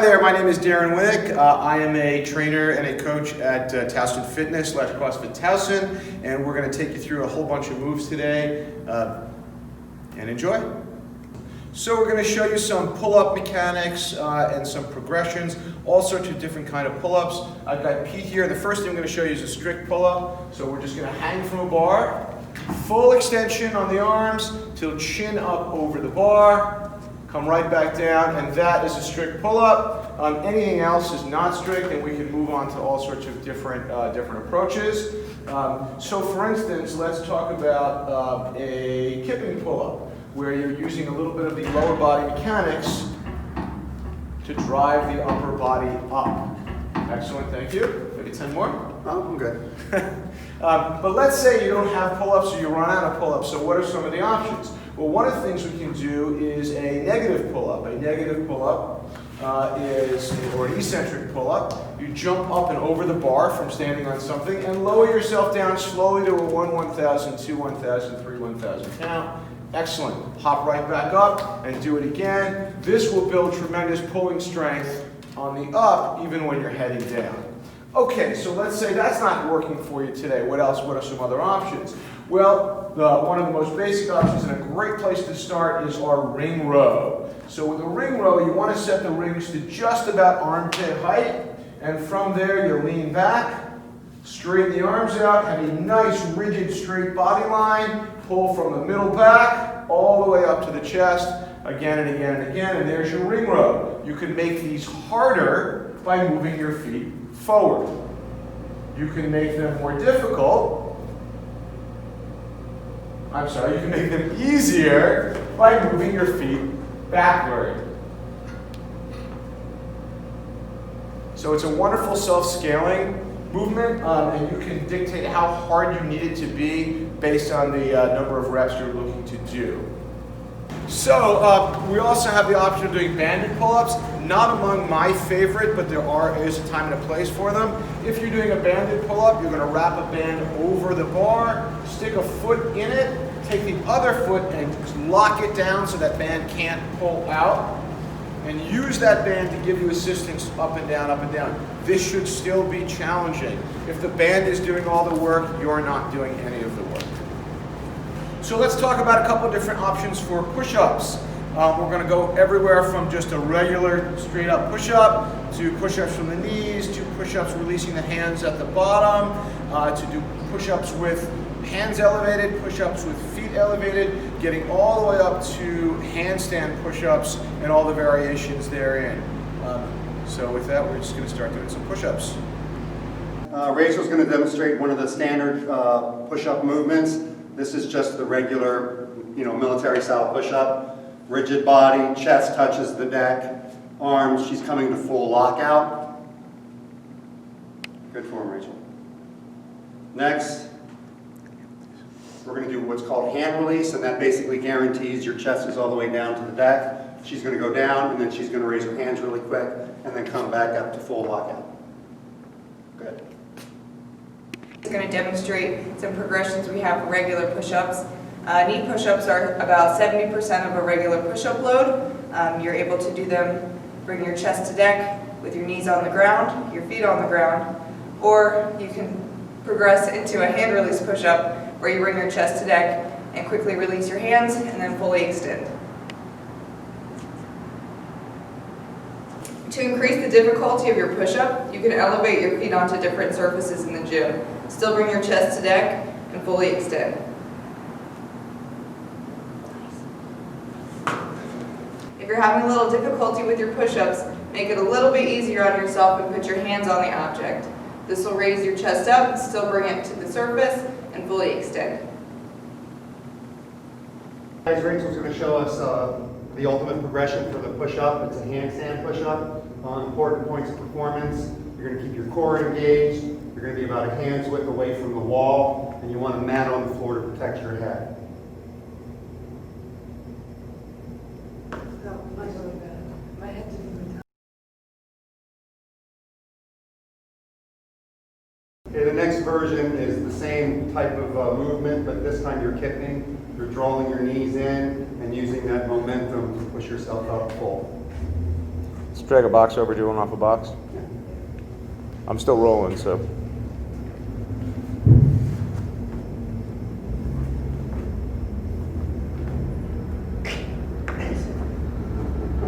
Hi there, my name is Darin Winick. I am a trainer and a coach at Towson Fitness / CrossFit Towson, and we're going to take you through a whole bunch of moves today, and enjoy. So we're going to show you some pull-up mechanics and some progressions, all sorts of different kind of pull-ups. I've got Pete here. The first thing I'm going to show you is a strict pull-up. So we're just going to hang from a bar, full extension on the arms till chin up over the bar. Come right back down, and that is a strict pull-up. Anything else is not strict, and we can move on to all sorts of different approaches. So for instance, let's talk about a kipping pull-up, where you're using a little bit of the lower body mechanics to drive the upper body up. Excellent, thank you. Maybe 10 more? Oh, I'm good. But let's say you don't have pull-ups or you run out of pull-ups, so what are some of the options? Well, one of the things we can do is a negative pull-up. A negative pull-up or an eccentric pull-up. You jump up and over the bar from standing on something and lower yourself down slowly to a 1, 1,000, 2, 1,000, 3, 1,000 count. Excellent. Hop right back up and do it again. This will build tremendous pulling strength on the up even when you're heading down. Okay, so let's say that's not working for you today. What else? What are some other options? Well, one of the most basic options and a great place to start is our ring row. So with a ring row, you want to set the rings to just about armpit height, and from there you lean back, straighten the arms out, have a nice rigid straight body line, pull from the middle back all the way up to the chest, again and again and again, and there's your ring row. You can make these harder by moving your feet forward. You can make them more difficult. You can make them easier by moving your feet backward. So it's a wonderful self-scaling movement, and you can dictate how hard you need it to be based on the number of reps you're looking to do. So we also have the option of doing banded pull-ups. Not among my favorite, but there is a time and a place for them. If you're doing a banded pull-up, you're going to wrap a band over the bar, stick a foot in it, take the other foot and lock it down so that band can't pull out, and use that band to give you assistance up and down, up and down. This should still be challenging. If the band is doing all the work, you're not doing any of the work. So let's talk about a couple different options for push-ups. We're going to go everywhere from just a regular straight-up push-up to push-ups from the knees to push-ups releasing the hands at the bottom to do push-ups with hands elevated, push-ups with feet elevated, getting all the way up to handstand push-ups and all the variations therein. So with that, we're just going to start doing some push-ups. Rachel's going to demonstrate one of the standard push-up movements. This is just the regular, military-style push-up. Rigid body, chest touches the deck, arms, she's coming to full lockout. Good form, Rachel. Next, we're going to do what's called hand release, and that basically guarantees your chest is all the way down to the deck. She's going to go down, and then she's going to raise her hands really quick, and then come back up to full lockout. Good. It's going to demonstrate some progressions we have for regular push-ups. Knee push-ups are about 70% of a regular push-up load. You're able to do them, bring your chest to deck with your knees on the ground, your feet on the ground, or you can progress into a hand release push-up where you bring your chest to deck and quickly release your hands and then fully extend. To increase the difficulty of your push-up, you can elevate your feet onto different surfaces in the gym. Still bring your chest to deck and fully extend. If you're having a little difficulty with your push-ups, make it a little bit easier on yourself and put your hands on the object. This will raise your chest up, still bring it to the surface, and fully extend. Guys, Rachel's going to show us the ultimate progression for the push-up. It's a handstand push-up. Important points of performance. You're going to keep your core engaged. You're going to be about a hand's width away from the wall, and you want a mat on the floor to protect your head. Okay, the next version is the same type of movement, but this time you're kipping. You're drawing your knees in and using that momentum to push yourself up full. Let's drag a box over, do one off a box. I'm still rolling, so.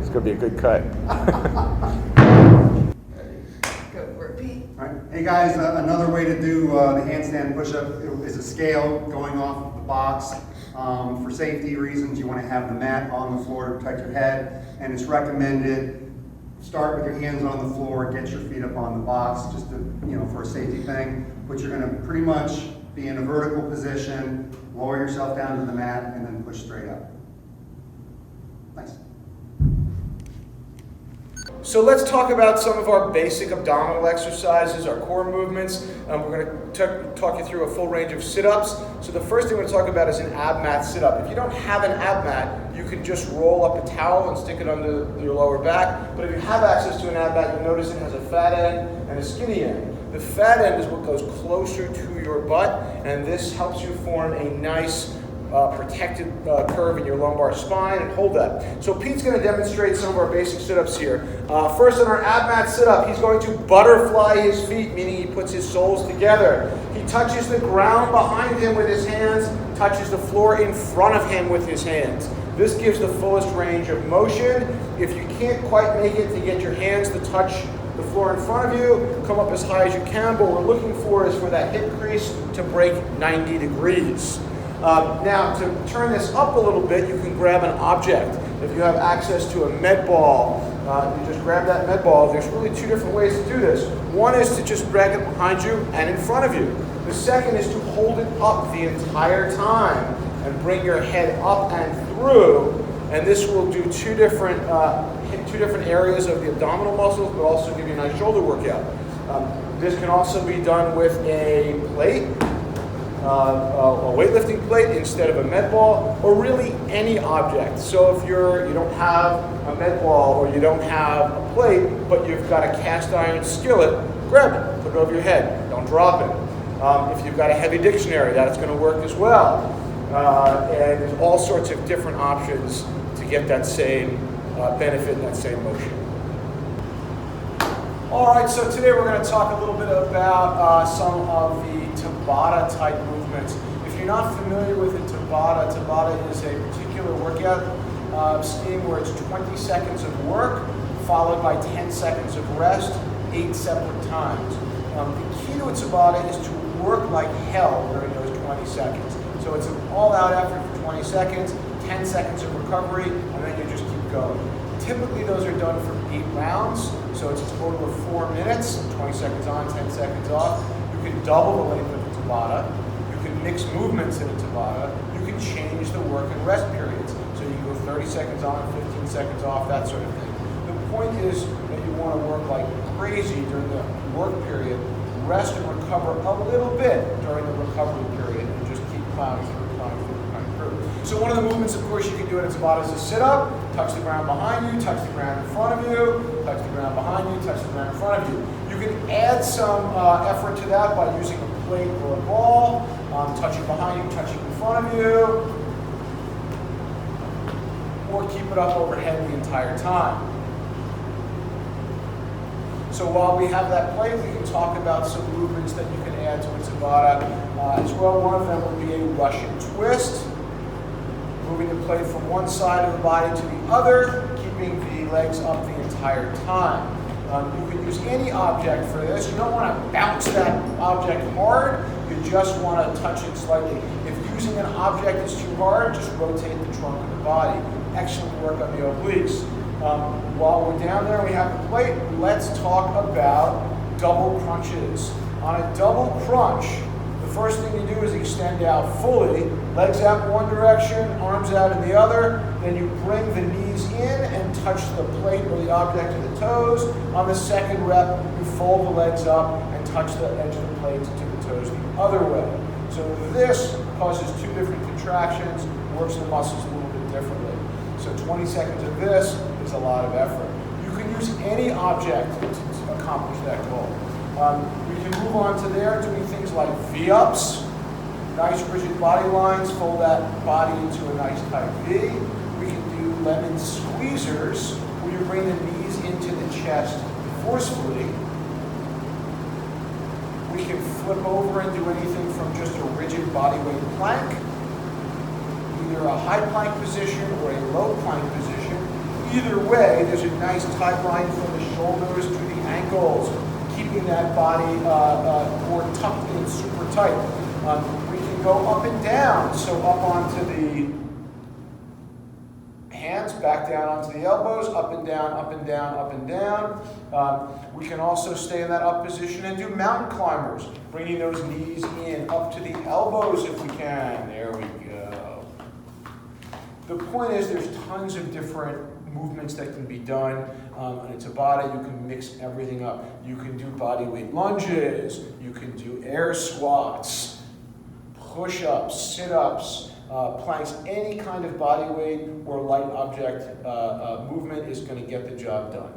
It's gonna be a good cut. Go for it, Pete. All right. Hey guys, another way to do the handstand push-up is a scale going off the box. For safety reasons, you want to have the mat on the floor to protect your head, and it's recommended start with your hands on the floor, get your feet up on the box, just to, for a safety thing. But you're going to pretty much be in a vertical position, lower yourself down to the mat, and then push straight up. Nice. So let's talk about some of our basic abdominal exercises, our core movements. We're going to talk you through a full range of sit-ups. So the first thing we're going to talk about is an ab mat sit-up. If you don't have an ab mat, you can just roll up a towel and stick it under your lower back. But if you have access to an ab mat, you'll notice it has a fat end and a skinny end. The fat end is what goes closer to your butt, and this helps you form a nice protected curve in your lumbar spine, and hold that. So Pete's going to demonstrate some of our basic sit-ups here. First, on our ab mat sit-up, he's going to butterfly his feet, meaning he puts his soles together. He touches the ground behind him with his hands, touches the floor in front of him with his hands. This gives the fullest range of motion. If you can't quite make it to get your hands to touch the floor in front of you, come up as high as you can. But what we're looking for is for that hip crease to break 90 degrees. Now, to turn this up a little bit, you can grab an object. If you have access to a med ball, you just grab that med ball. There's really two different ways to do this. One is to just drag it behind you and in front of you. The second is to hold it up the entire time and bring your head up and through. And this will do two different areas of the abdominal muscles, but also give you a nice shoulder workout. This can also be done with a plate. A weightlifting plate instead of a med ball, or really any object. So if you don't have a med ball or you don't have a plate, but you've got a cast iron skillet, grab it, put it over your head, don't drop it. If you've got a heavy dictionary, that's going to work as well. And there's all sorts of different options to get that same benefit and that same motion. All right, so today we're going to talk a little bit about some of the Tabata type movements. If you're not familiar with the Tabata, Tabata is a particular workout scheme where it's 20 seconds of work followed by 10 seconds of rest, 8 separate times. The key to a Tabata is to work like hell during those 20 seconds. So it's an all-out effort for 20 seconds, 10 seconds of recovery, and then you just keep going. Typically those are done for 8 rounds, so it's a total of 4 minutes, 20 seconds on, 10 seconds off. You can double the length of the Tabata. You can mix movements in a Tabata. You can change the work and rest periods. So you can go 30 seconds on, 15 seconds off, that sort of thing. The point is that you want to work like crazy during the work period, rest and recover a little bit during the recovery period, and just keep plowing through. So one of the movements, of course, you can do in a Tabata is a sit-up, touch the ground behind you, touch the ground in front of you, touch the ground behind you, touch the ground in front of you. You can add some effort to that by using a plate or a ball, touching behind you, touching in front of you, or keep it up overhead the entire time. So while we have that plate, we can talk about some movements that you can add to a Tabata as well. One of them would be a Russian twist. Moving the plate from one side of the body to the other, keeping the legs up the entire time. You can use any object for this. You don't want to bounce that object hard, you just want to touch it slightly. If using an object is too hard, just rotate the trunk of the body. Excellent work on the obliques. While we're down there and we have the plate, let's talk about double crunches. On a double crunch, the first thing you do is extend out fully, legs out in one direction, arms out in the other, then you bring the knees in and touch the plate or the object to the toes. On the second rep, you fold the legs up and touch the edge of the plate to the toes the other way. So this causes 2 different contractions, works the muscles a little bit differently. So 20 seconds of this is a lot of effort. You can use any object to accomplish that goal. We can move on to there doing things like V-ups, nice rigid body lines, fold that body into a nice tight V. We can do lemon squeezers, where you bring the knees in into the chest forcefully. We can flip over and do anything from just a rigid body weight plank, either a high plank position or a low plank position. Either way, there's a nice tight line from the shoulders to the ankles, keeping that body more tucked in super tight. We can go up and down, so up onto the hands, back down onto the elbows, up and down, up and down, up and down. We can also stay in that up position and do mountain climbers, bringing those knees in up to the elbows if we can. There we go. The point is there's tons of different movements that can be done. On a Tabata, you can mix everything up. You can do body weight lunges, you can do air squats, push-ups, sit-ups, planks, any kind of body weight or light object movement is going to get the job done.